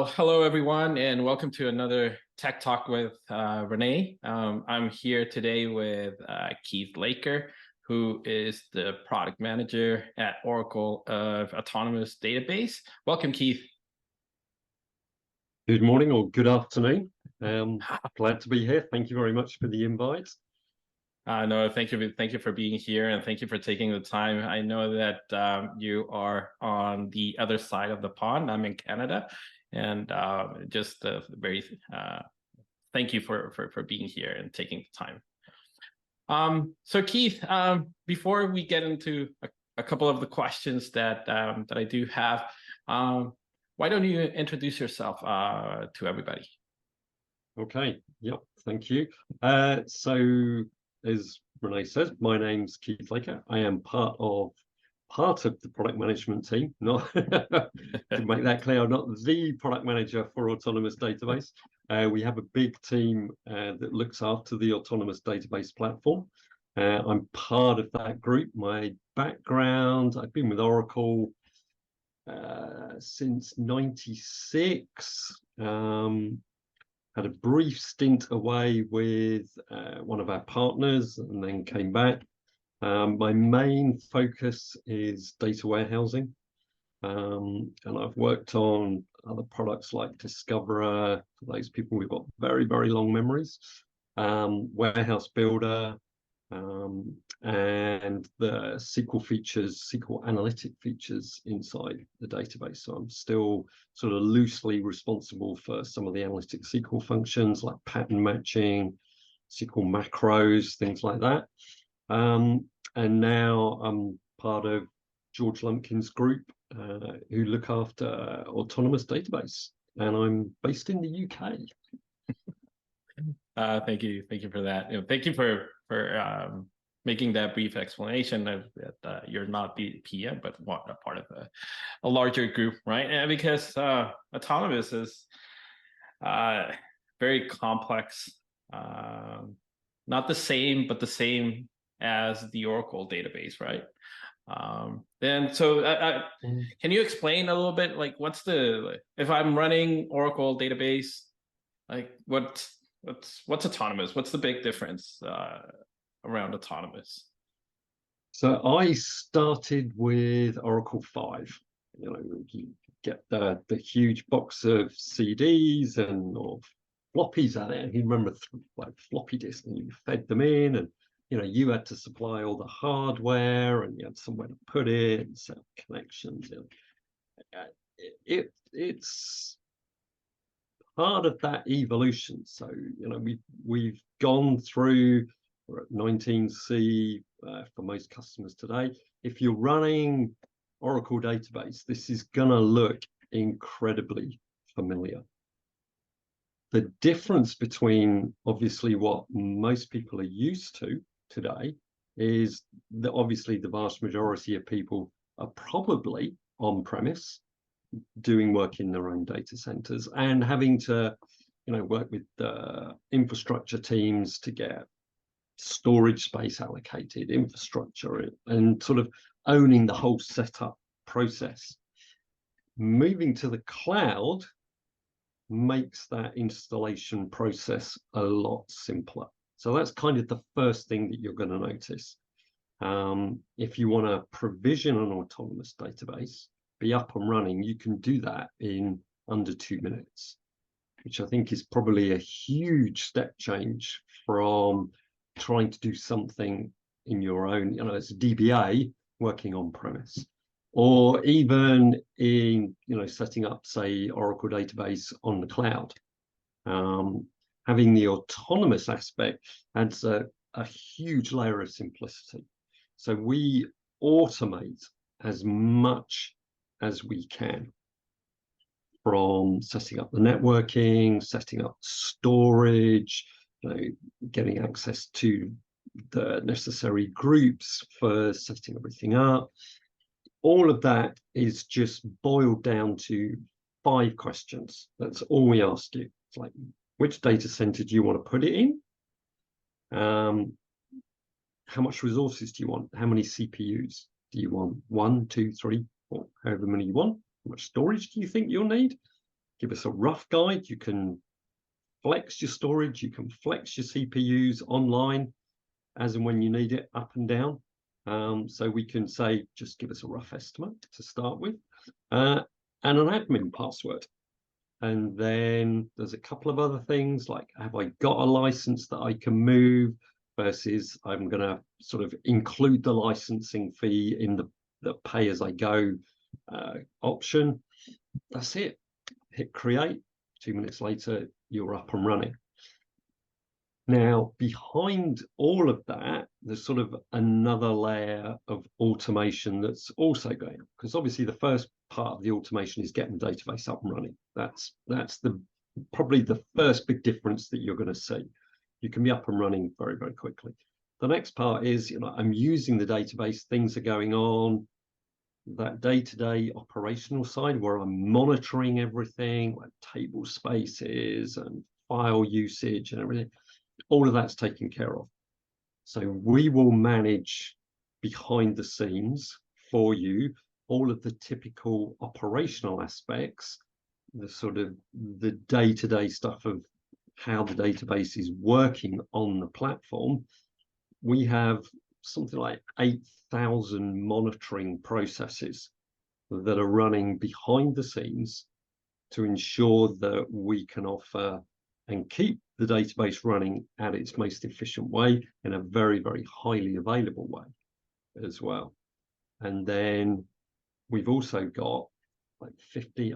Well, hello everyone, and welcome to another Tech Talk with René. I'm here today with Keith Laker, who is the product manager at Oracle of Autonomous Database. Welcome, Keith. Good morning or good afternoon. Glad to be here. Thank you very much for the invite. No, thank you for being here, and thank you for taking the time. I know that you are on the other side of the pond. I'm in Canada, and just very thank you for being here and taking the time. So Keith, before we get into a couple of the questions that I do have, why don't you introduce yourself to everybody? Okay. Yep. Thank you. So as René says, my name's Keith Laker. I am part of the product management team. Not to make that clear, I'm not the product manager for Autonomous Database. We have a big team that looks after the Autonomous Database platform. I'm part of that group. My background, I've been with Oracle since '96. Had a brief stint away with one of our partners and then came back. My main focus is data warehousing, and I've worked on other products like Discoverer, for those people who've got very, very long memories, Warehouse Builder, and the SQL analytic features inside the database. So I'm still sort of loosely responsible for some of the analytic SQL functions like pattern matching, SQL macros, things like that. And now I'm part of George Lumpkin's group, who look after Autonomous Database, and I'm based in the UK. Thank you for that. Thank you for making that brief explanation of that you're not the PM, but a part of a larger group, right? And because Autonomous is very complex, not the same, but the same as the Oracle database, right? And so can you explain a little bit, like if I'm running Oracle database, like what's Autonomous? What's the big difference around Autonomous? So I started with Oracle 5. You get the huge box of CDs and or floppies out there. You remember like floppy disks, and you fed them in, and you had to supply all the hardware, and you had somewhere to put it and set up connections. It's part of that evolution. So we've gone through. We're at 19C for most customers today. If you're running Oracle database, this is gonna look incredibly familiar. The difference between obviously what most people are used to today is that obviously the vast majority of people are probably on premise, doing work in their own data centers, and having to work with the infrastructure teams to get storage space allocated, infrastructure, and sort of owning the whole setup process. Moving to the cloud makes that installation process a lot simpler. So that's kind of the first thing that you're going to notice. If you want to provision an Autonomous database, be up and running, you can do that in under 2 minutes, which I think is probably a huge step change from trying to do something in your own, as a DBA working on premise, or even in, setting up, say, Oracle database on the cloud. Having the autonomous aspect adds a huge layer of simplicity. So we automate as much as we can, from setting up the networking, setting up storage, getting access to the necessary groups for setting everything up. All of that is just boiled down to 5 questions. That's all we ask you. It's like, which data center do you want to put it in? How much resources do you want? How many CPUs do you want? 1, 2, 3, 4, however many you want. How much storage do you think you'll need? give us a rough guide. You can flex your storage, you can flex your CPUs online as and when you need it, up and down. So we can say, just give us a rough estimate to start with, and an admin password. And then there's a couple of other things like, have I got a license that I can move versus I'm going to sort of include the licensing fee in the pay as I go option. That's it. Hit create. 2 minutes later, you're up and running. Now, behind all of that, there's sort of another layer of automation that's also going on, because obviously the first part of the automation is getting the database up and running. That's probably the first big difference that you're going to see. You can be up and running very, very quickly. The next part is, I'm using the database, things are going on, that day-to-day operational side where I'm monitoring everything, like table spaces and file usage and everything. All of that's taken care of. So we will manage behind the scenes for you all of the typical operational aspects, the sort of the day-to-day stuff of how the database is working on the platform. We have something like 8,000 monitoring processes that are running behind the scenes to ensure that we can offer and keep the database running at its most efficient way in a very, very highly available way as well. And then we've also got like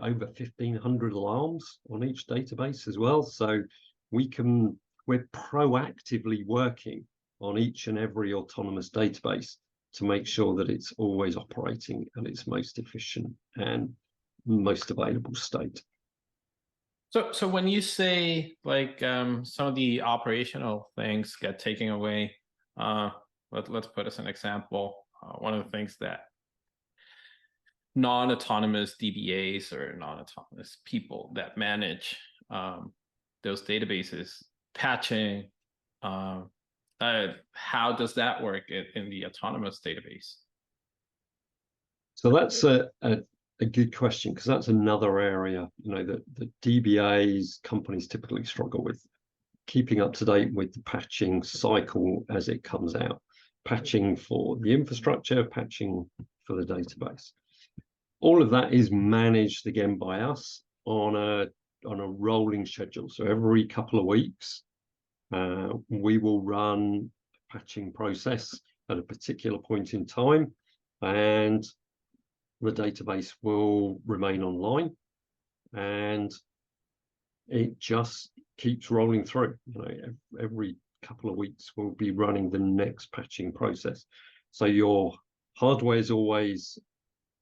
over 1,500 alarms on each database as well. So we're proactively working on each and every autonomous database to make sure that it's always operating at its most efficient and most available state. So when you say like some of the operational things get taken away, let's put as an example. One of the things that non-autonomous DBAs or non-autonomous people that manage those databases, patching, how does that work in the autonomous database? So that's a good question, because that's another area, that the DBAs companies typically struggle with, keeping up to date with the patching cycle as it comes out, patching for the infrastructure, patching for the database. All of that is managed again by us on a rolling schedule. So every couple of weeks, we will run a patching process at a particular point in time, and the database will remain online, and it just keeps rolling through. Every couple of weeks we'll be running the next patching process. So your hardware is always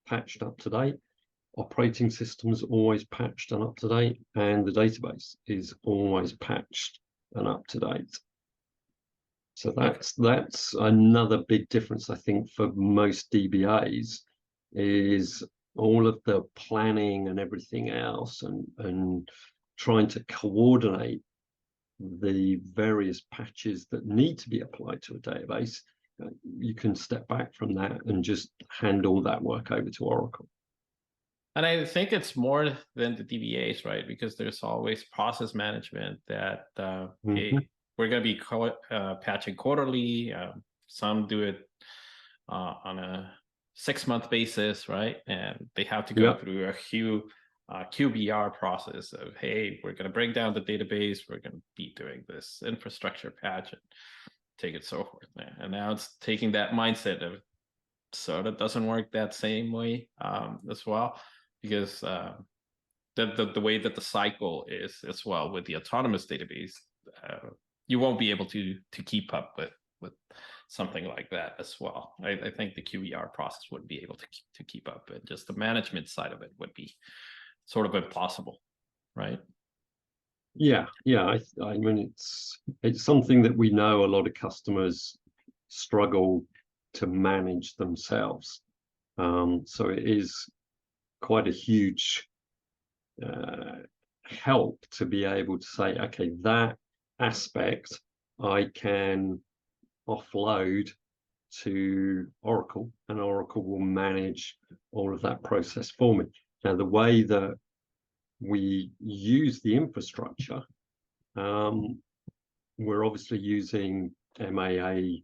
patched up to date, operating systems always patched and up to date, and the database is always patched and up to date. So that's another big difference, I think, for most DBAs, is all of the planning and everything else, and trying to coordinate the various patches that need to be applied to a database. You can step back from that and just hand all that work over to Oracle. And I think it's more than the DBAs, right? Because there's always process management that, hey, we're going to be patching quarterly. Some do it on a 6-month basis, right? And they have to go through a QBR process of, hey, we're going to bring down the database. We're going to be doing this infrastructure patch and take it so forth. And now it's taking that mindset of, so that doesn't work that same way as well, because the way that the cycle is as well with the autonomous database, you won't be able to keep up with something like that as well. I think the QBR process wouldn't be able to keep up, but just the management side of it would be sort of impossible, right? Yeah. I mean, it's something that we know a lot of customers struggle to manage themselves. So it is quite a huge help to be able to say, okay, that aspect I can offload to Oracle, and Oracle will manage all of that process for me. Now, the way that we use the infrastructure, we're obviously using MAA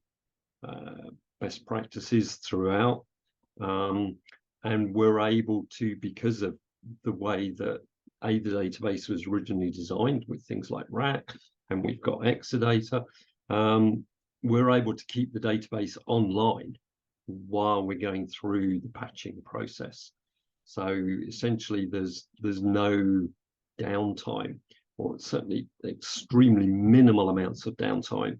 best practices throughout, and we're able to, because of the way that the database was originally designed with things like RAC, and we've got Exadata, we're able to keep the database online while we're going through the patching process. So essentially, there's no downtime, or certainly extremely minimal amounts of downtime,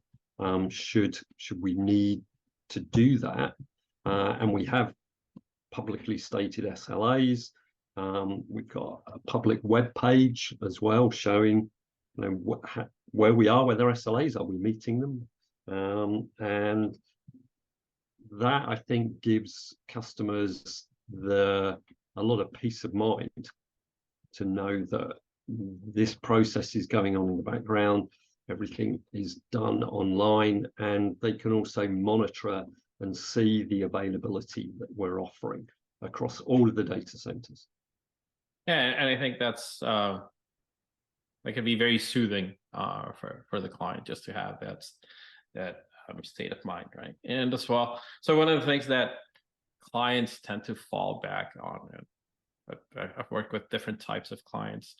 should we need to do that. And we have publicly stated SLAs. We've got a public web page as well showing, you know, where we are, where their SLAs are we meeting them, and that, I think, gives customers a lot of peace of mind to know that this process is going on in the background, everything is done online, and they can also monitor and see the availability that we're offering across all of the data centers. Yeah, and I think that's that can be very soothing for the client, just to have that state of mind, right? And as well, so one of the things that clients tend to fall back on, and I've worked with different types of clients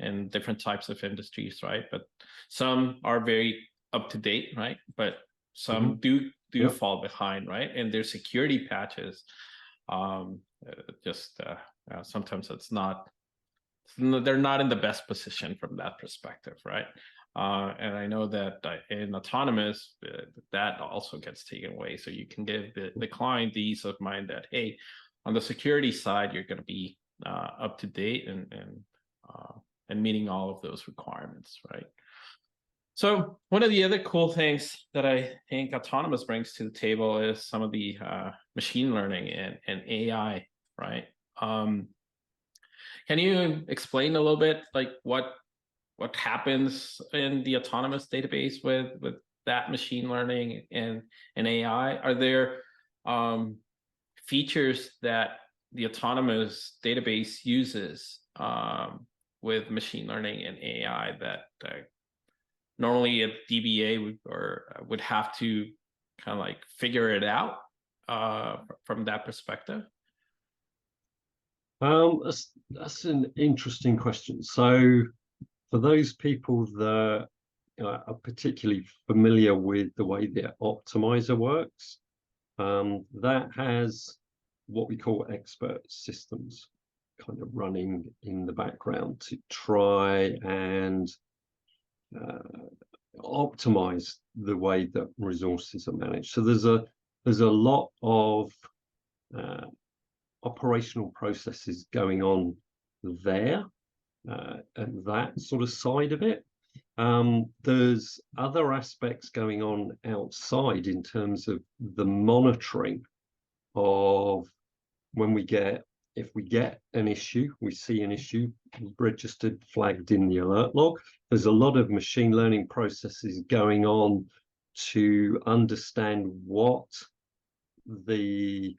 in different types of industries, right? But some are very up to date, right? But some do fall behind, right? And their security patches, sometimes they're not in the best position from that perspective, right? And I know that in autonomous, that also gets taken away. So you can give the client the ease of mind that, hey, on the security side, you're going to be up to date and meeting all of those requirements, right? So one of the other cool things that I think autonomous brings to the table is some of the machine learning and AI, right? Can you explain a little bit like what happens in the autonomous database with that machine learning and AI? Are there features that the autonomous database uses with machine learning and AI that normally a DBA would have to kind of like figure it out from that perspective? That's an interesting question. So for those people that are particularly familiar with the way the optimizer works, that has what we call expert systems kind of running in the background to try and optimize the way that resources are managed. So there's a lot of operational processes going on there, and that sort of side of it. There's other aspects going on outside in terms of the monitoring of if we get an issue, we see an issue registered, flagged in the alert log. There's a lot of machine learning processes going on to understand what the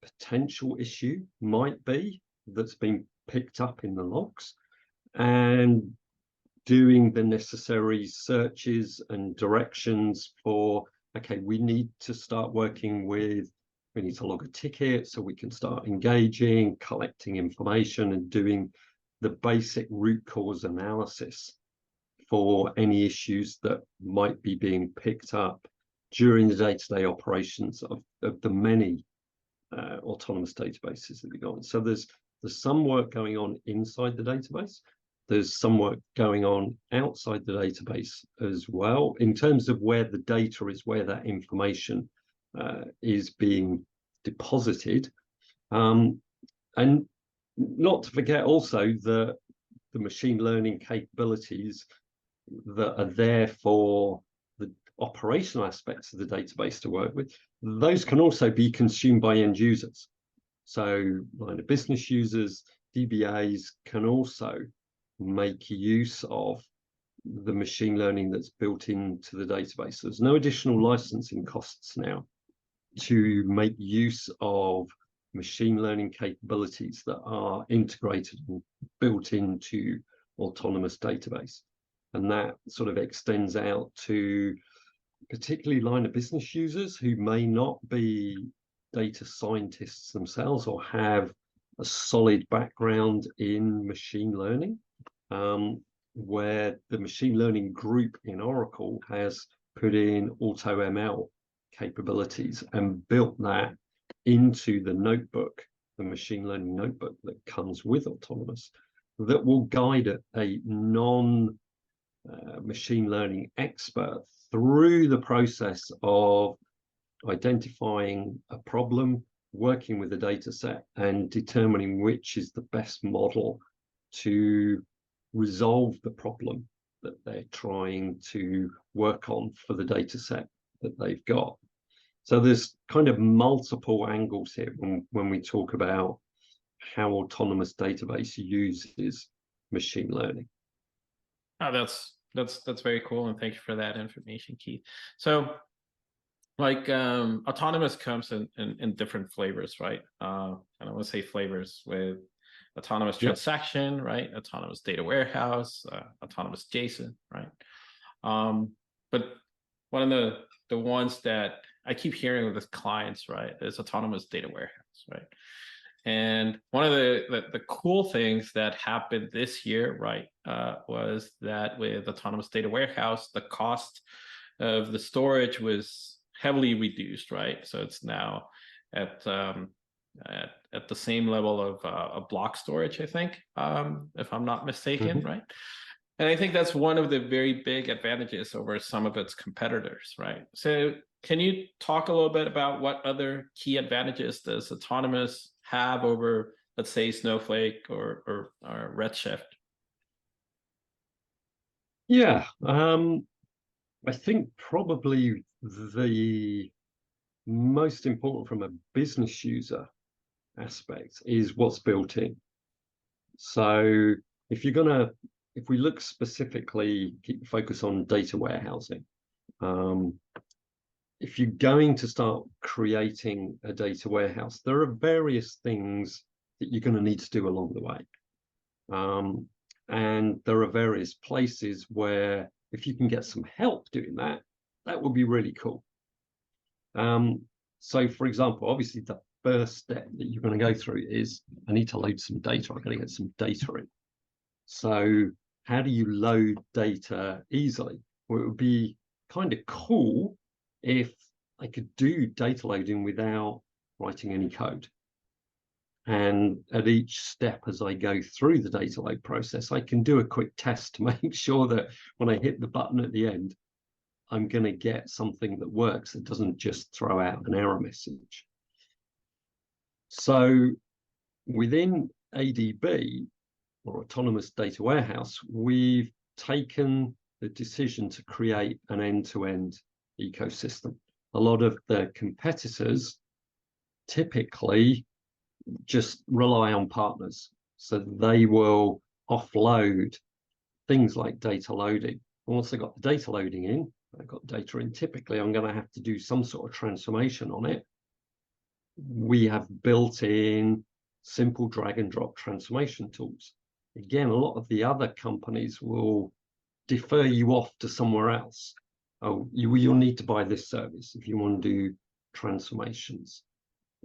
potential issue might be that's been picked up in the logs, and doing the necessary searches and directions for, okay, we need to log a ticket so we can start engaging, collecting information, and doing the basic root cause analysis for any issues that might be being picked up during the day-to-day operations of the many autonomous databases that we've got. So there's some work going on inside the database. There's some work going on outside the database as well, in terms of where the data is, where that information is being deposited. And not to forget also the machine learning capabilities that are there for the operational aspects of the database to work with. Those can also be consumed by end users. So line of business users, DBAs can also make use of the machine learning that's built into the database. There's no additional licensing costs now to make use of machine learning capabilities that are integrated and built into autonomous database. And that sort of extends out to particularly line of business users who may not be data scientists themselves or have a solid background in machine learning, where the machine learning group in Oracle has put in auto ML capabilities and built that into the notebook, the machine learning notebook that comes with autonomous, that will guide a non machine learning expert through the process of identifying a problem, working with the data set, and determining which is the best model to resolve the problem that they're trying to work on for the data set that they've got. So there's kind of multiple angles here when we talk about how autonomous database uses machine learning. Oh, that's very cool, and thank you for that information, Keith. So, like, autonomous comes in different flavors, right? I don't want to say flavors, with autonomous transaction, right? Autonomous data warehouse, autonomous JSON, right? But one of the ones that I keep hearing with clients, right, is autonomous data warehouse, right? And one of the cool things that happened this year, right, was that with autonomous data warehouse, the cost of the storage was heavily reduced, right? So it's now at the same level of a block storage, I think, if I'm not mistaken, right? And I think that's one of the very big advantages over some of its competitors, right? So can you talk a little bit about what other key advantages does autonomous have over, let's say, Snowflake or Redshift? Yeah, I think probably the most important from a business user aspect is what's built in. So if we look specifically, focus on data warehousing, if you're going to start creating a data warehouse, there are various things that you're going to need to do along the way. And there are various places where if you can get some help doing that, that would be really cool. So for example, obviously the first step that you're going to go through is, I need to load some data. I'm going to get some data in. So how do you load data easily? Well, it would be kind of cool if I could do data loading without writing any code. And at each step as I go through the data load process, I can do a quick test to make sure that when I hit the button at the end, I'm going to get something that works, that doesn't just throw out an error message. So within ADB, or Autonomous Data Warehouse, we've taken the decision to create an end-to-end ecosystem. A lot of the competitors typically just rely on partners. So they will offload things like data loading. And once they got the data loading in, I've got data in, typically I'm going to have to do some sort of transformation on it. We have built in simple drag and drop transformation tools. Again, a lot of the other companies will defer you off to somewhere else. Oh, you'll need to buy this service if you want to do transformations.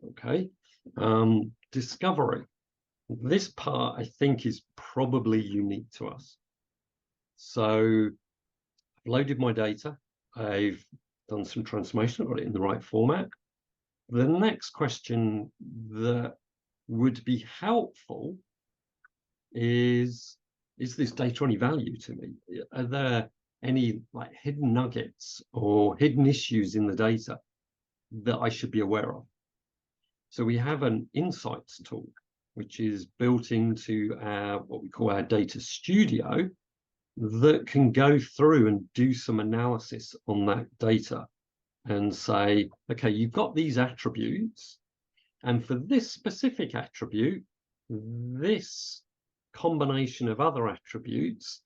Okay. Discovery. This part, I think, is probably unique to us. So I've loaded my data. I've done some transformation, got it in the right format. The next question that would be helpful is this data any value to me? Are there any like hidden nuggets or hidden issues in the data that I should be aware of? So we have an insights tool, which is built into our, what we call our data studio, that can go through and do some analysis on that data and say, okay, you've got these attributes, and for this specific attribute, this combination of other attributes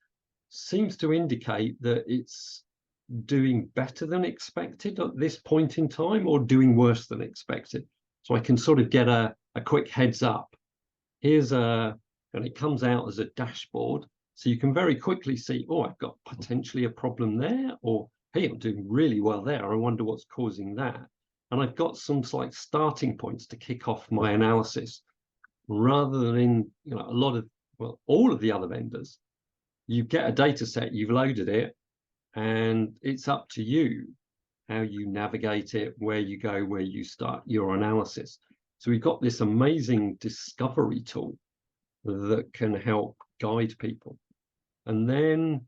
seems to indicate that it's doing better than expected at this point in time, or doing worse than expected. So I can sort of get a a quick heads up. Here's and it comes out as a dashboard. So you can very quickly see, oh, I've got potentially a problem there, or hey, I'm doing really well there. I wonder what's causing that. And I've got some like starting points to kick off my analysis, rather than in, you know, a lot of, well, all of the other vendors. You get a data set, you've loaded it, and it's up to you how you navigate it, where you go, where you start your analysis. So we've got this amazing discovery tool that can help guide people. And then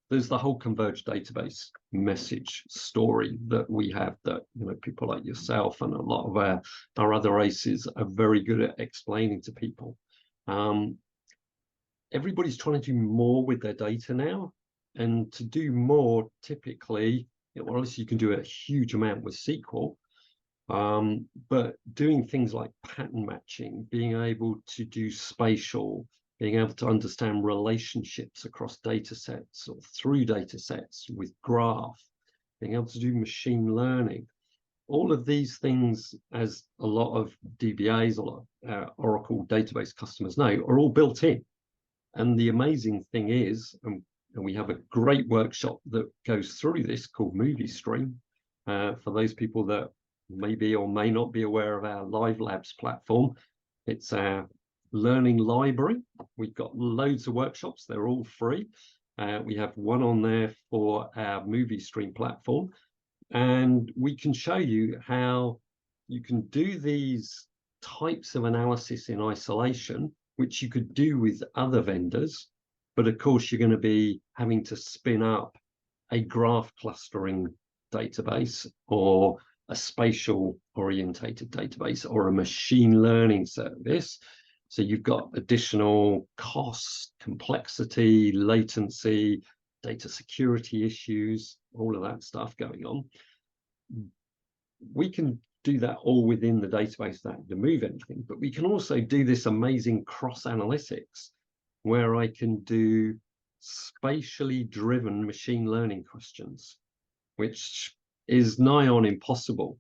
there's the whole converged database message story that we have, that, you know, people like yourself and a lot of our other aces are very good at explaining to people. Everybody's trying to do more with their data now, and to do more, typically, well, obviously you can do a huge amount with SQL, but doing things like pattern matching, being able to do spatial, being able to understand relationships across data sets or through data sets with graph, being able to do machine learning, all of these things, as a lot of DBAs, a lot of Oracle database customers know, are all built in. And the amazing thing is, and we have a great workshop that goes through this called Movie Stream, for those people that may be or may not be aware of our Live Labs platform. It's our learning library. We've got loads of workshops. They're all free. We have one on there for our Movie Stream platform, and we can show you how you can do these types of analysis in isolation, which you could do with other vendors. But of course, you're going to be having to spin up a graph clustering database, or a spatial orientated database, or a machine learning service. So you've got additional costs, complexity, latency, data security issues, all of that stuff going on. We can do that all within the database without having to move anything, but we can also do this amazing cross analytics, where I can do spatially driven machine learning questions, which is nigh on impossible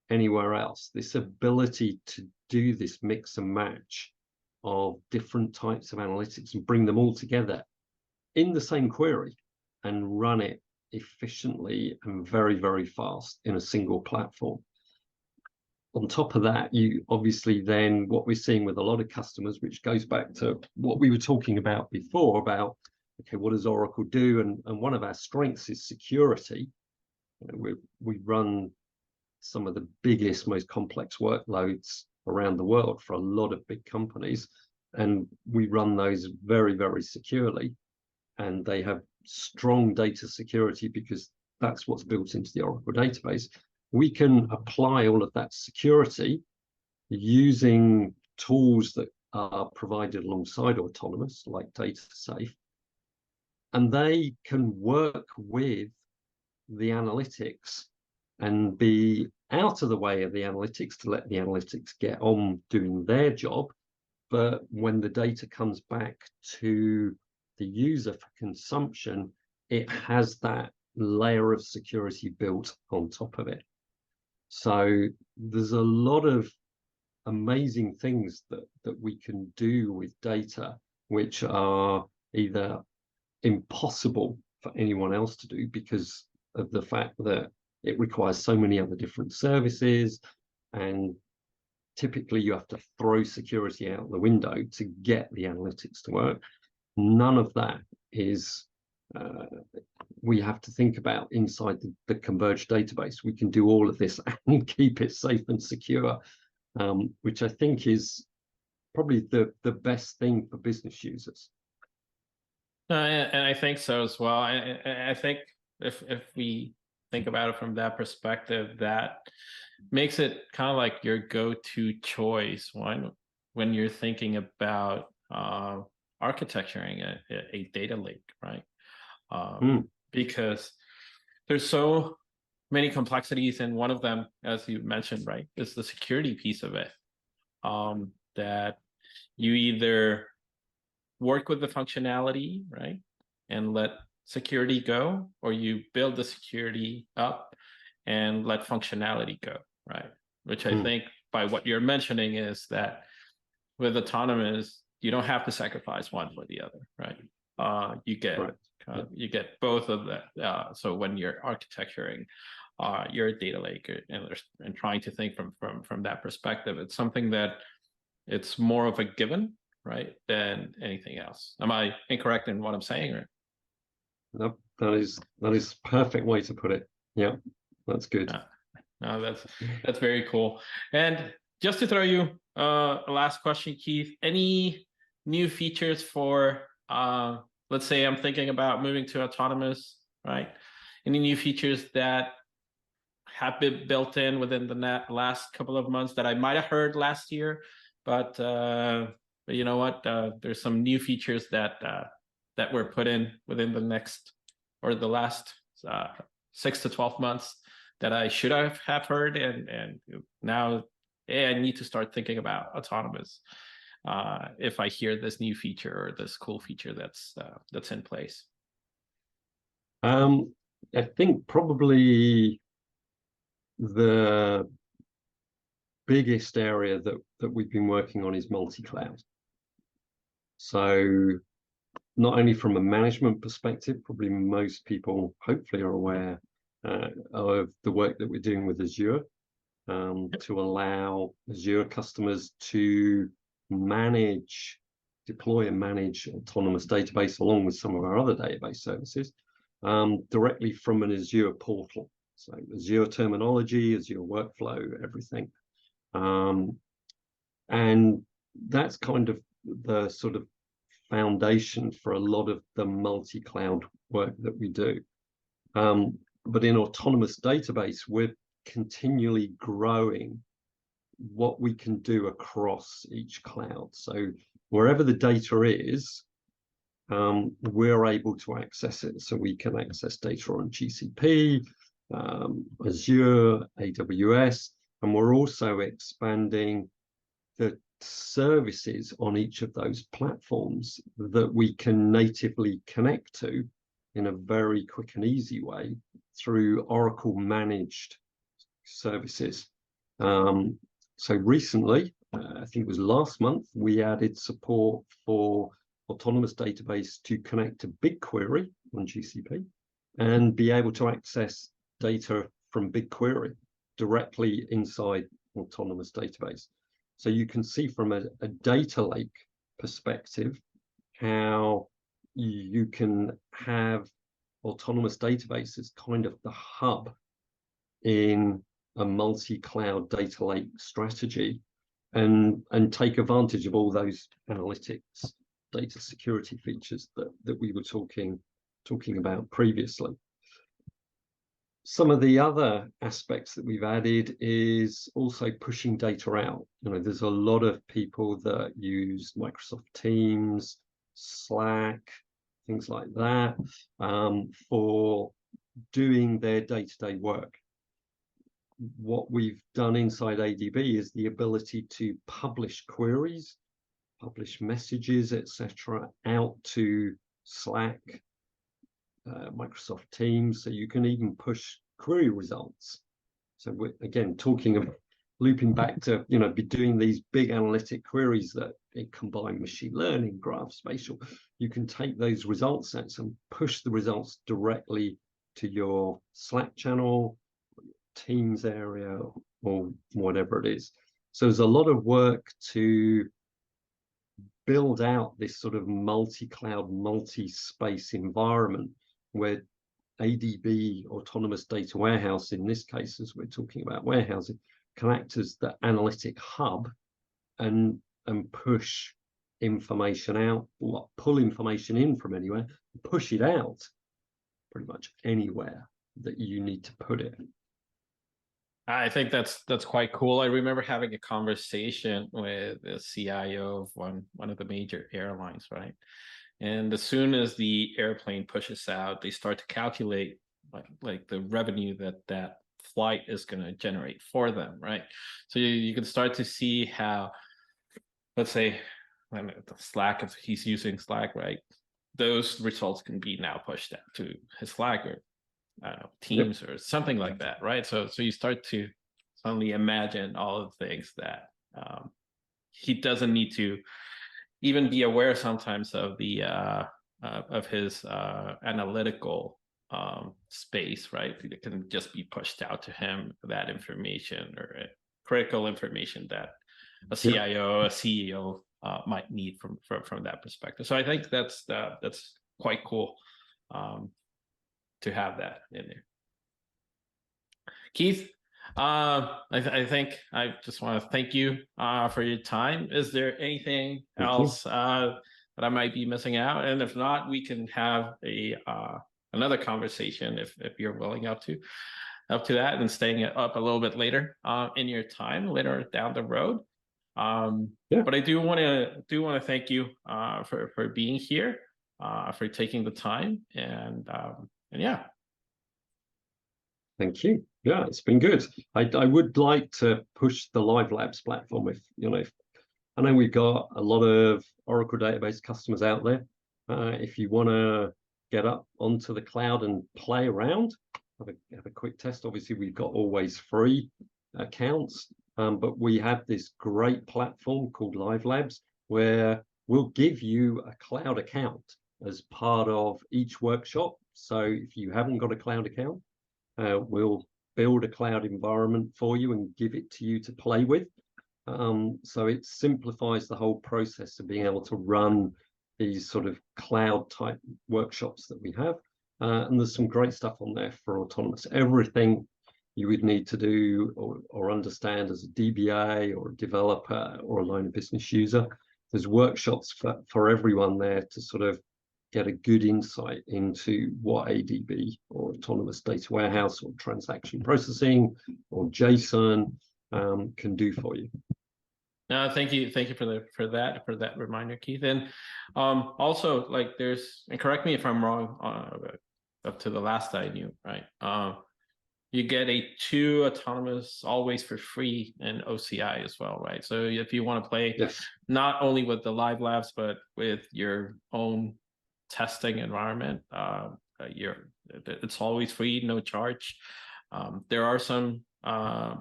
anywhere else. This ability to do this mix and match of different types of analytics and bring them all together in the same query and run it efficiently and very, very fast in a single platform. On top of that, you obviously then, what we're seeing with a lot of customers, which goes back to what we were talking about before, about, okay, what does Oracle do? And one of our strengths is security. You know, we run some of the biggest, most complex workloads around the world for a lot of big companies, and we run those very, very securely. And they have strong data security because that's what's built into the Oracle database. We can apply all of that security using tools that are provided alongside Autonomous, like DataSafe, and they can work with the analytics and be out of the way of the analytics to let the analytics get on doing their job. But when the data comes back to the user for consumption, it has that layer of security built on top of it. So there's a lot of amazing things that we can do with data, which are either impossible for anyone else to do because of the fact that it requires so many other different services, and typically you have to throw security out the window to get the analytics to work. None of that is we have to think about inside the converged database. We can do all of this and keep it safe and secure, which I think is probably the best thing for business users. And I think so as well. I think if we think about it from that perspective, that makes it kind of like your go-to choice when you're thinking about architecturing a data lake, right? Because there's so many complexities, and one of them, as you mentioned, right, is the security piece of it. That you either work with the functionality, right, and let security go, or you build the security up and let functionality go, right? Which I think by what you're mentioning is that with autonomous, you don't have to sacrifice one for the other, right? You get Right. you get both of that. So when you're architecturing your data lake and trying to think from that perspective, it's something that it's more of a given, right, than anything else. Am I incorrect in what I'm saying? Or? No, that is perfect way to put it. Yeah, that's good. No, that's very cool. And just to throw you a last question, Keith, any new features for let's say I'm thinking about moving to autonomous, right? Any new features that have been built in within the last couple of months that I might have heard last year, but you know what? There's some new features that were put in within the next or the last 6 to 12 months that I should have heard, and now I need to start thinking about autonomous if I hear this new feature or this cool feature that's in place. I think probably the biggest area that we've been working on is multi-cloud. So not only from a management perspective, probably most people hopefully are aware of the work that we're doing with Azure to allow Azure customers to deploy and manage autonomous database along with some of our other database services directly from an Azure portal. So Azure terminology, Azure workflow, everything. And that's kind of the sort of foundation for a lot of the multi-cloud work that we do. But in autonomous database, we're continually growing what we can do across each cloud. So wherever the data is, we're able to access it. So we can access data on GCP, Azure, AWS, and we're also expanding the services on each of those platforms that we can natively connect to in a very quick and easy way through Oracle managed services. So recently, I think it was last month, we added support for autonomous database to connect to BigQuery on GCP and be able to access data from BigQuery directly inside autonomous database. So you can see from a data lake perspective how you can have autonomous databases kind of the hub in a multi-cloud data lake strategy and take advantage of all those analytics, data security features that we were talking about previously. Some of the other aspects that we've added is also pushing data out. There's a lot of people that use Microsoft Teams, Slack, things like that, for doing their day-to-day work. What we've done inside ADB is the ability to publish queries, publish messages, etc., out to Slack, Microsoft Teams, so you can even push query results. So we're again talking about looping back to be doing these big analytic queries that combine machine learning, graph, spatial. You can take those result sets and push the results directly to your Slack channel, Teams area, or whatever it is. So there's a lot of work to build out this sort of multi-cloud, multi-space environment where ADB, Autonomous Data Warehouse, in this case, as we're talking about warehousing, can act as the analytic hub and push information out, or pull information in from anywhere, push it out pretty much anywhere that you need to put it. I think that's quite cool. I remember having a conversation with the CIO of one of the major airlines, right? And as soon as the airplane pushes out, they start to calculate like the revenue that flight is going to generate for them, right? So you can start to see how, let's say, Slack, if he's using Slack, right? Those results can be now pushed out to his Slack or Teams or something like that, right? So you start to only imagine all of the things that he doesn't need to even be aware sometimes of the of his analytical space, right? It can just be pushed out to him, that information or critical information that a CIO, a CEO might need from that perspective. So I think that's quite cool to have that in there. Keith, I think I just want to thank you for your time. Is there anything else that I might be missing out? And if not, we can have a another conversation if you're willing up to that, and staying up a little bit later in your time later down the road. But I do want to thank you for being here, for taking the time, and yeah. Thank you. Yeah, it's been good. I would like to push the Live Labs platform. If you know, I know we've got a lot of Oracle database customers out there. If you want to get up onto the cloud and play around, have a quick test. Obviously, we've got always free accounts, but we have this great platform called Live Labs where we'll give you a cloud account as part of each workshop. So if you haven't got a cloud account, we'll build a cloud environment for you and give it to you to play with. So it simplifies the whole process of being able to run these sort of cloud type workshops that we have. And there's some great stuff on there for autonomous. Everything you would need to do or understand as a DBA or a developer or a line of business user. There's workshops for everyone there to sort of get a good insight into what ADB or autonomous data warehouse or transaction processing or JSON can do for you. No, thank you for that reminder, Keith. And also, like, there's, and correct me if I'm wrong, up to the last I knew, right? You get a 2 autonomous always for free in OCI as well, right? So if you want to play not only with the Live Labs but with your own testing environment, it's always free, no charge. There are some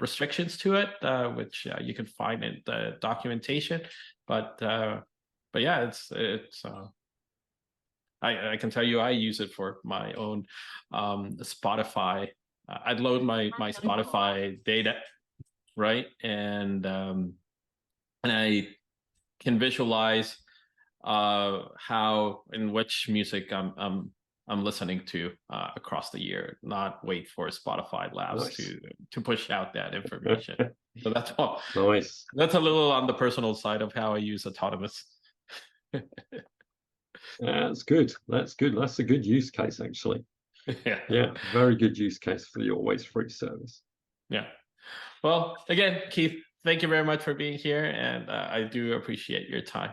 restrictions to it, which you can find in the documentation, but yeah, it's I can tell you I use it for my own Spotify. I'd load my Spotify data, right, and I can visualize how and which music I'm listening to across the year, not wait for Spotify Labs to push out that information. So that's all. Nice. That's a little on the personal side of how I use autonomous. That's good. That's good. That's a good use case, actually. Yeah, very good use case for the always free service. Yeah. Well, again, Keith, thank you very much for being here, and I do appreciate your time.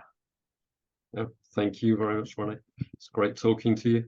Thank you very much, René. It's great talking to you.